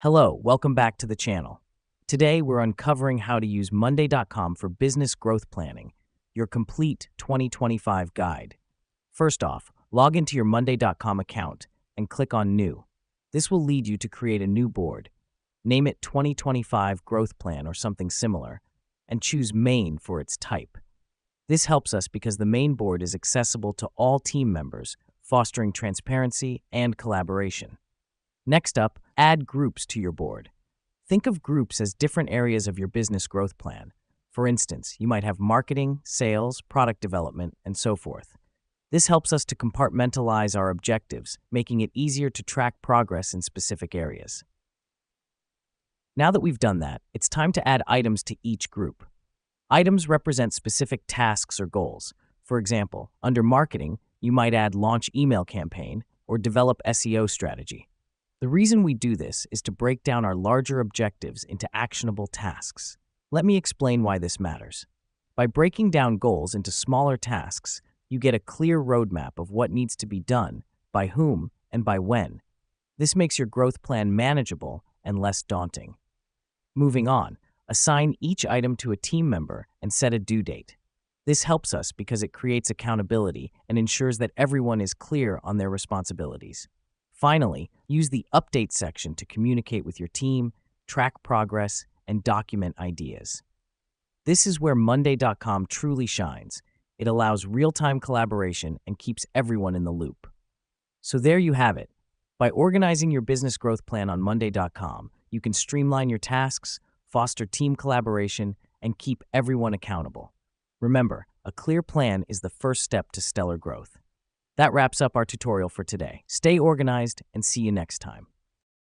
Hello, welcome back to the channel. Today, we're uncovering how to use Monday.com for business growth planning, your complete 2025 guide. First off, log into your Monday.com account and click on New. This will lead you to create a new board. Name it 2025 Growth Plan or something similar, and choose Main for its type. This helps us because the main board is accessible to all team members, fostering transparency and collaboration. Next up, add groups to your board. Think of groups as different areas of your business growth plan. For instance, you might have marketing, sales, product development, and so forth. This helps us to compartmentalize our objectives, making it easier to track progress in specific areas. Now that we've done that, it's time to add items to each group. Items represent specific tasks or goals. For example, under marketing, you might add launch email campaign or develop SEO strategy. The reason we do this is to break down our larger objectives into actionable tasks. Let me explain why this matters. By breaking down goals into smaller tasks, you get a clear roadmap of what needs to be done, by whom, and by when. This makes your growth plan manageable and less daunting. Moving on, assign each item to a team member and set a due date. This helps us because it creates accountability and ensures that everyone is clear on their responsibilities. Finally, use the Update section to communicate with your team, track progress, and document ideas. This is where Monday.com truly shines. It allows real-time collaboration and keeps everyone in the loop. So there you have it. By organizing your business growth plan on Monday.com, you can streamline your tasks, foster team collaboration, and keep everyone accountable. Remember, a clear plan is the first step to stellar growth. That wraps up our tutorial for today. Stay organized and see you next time.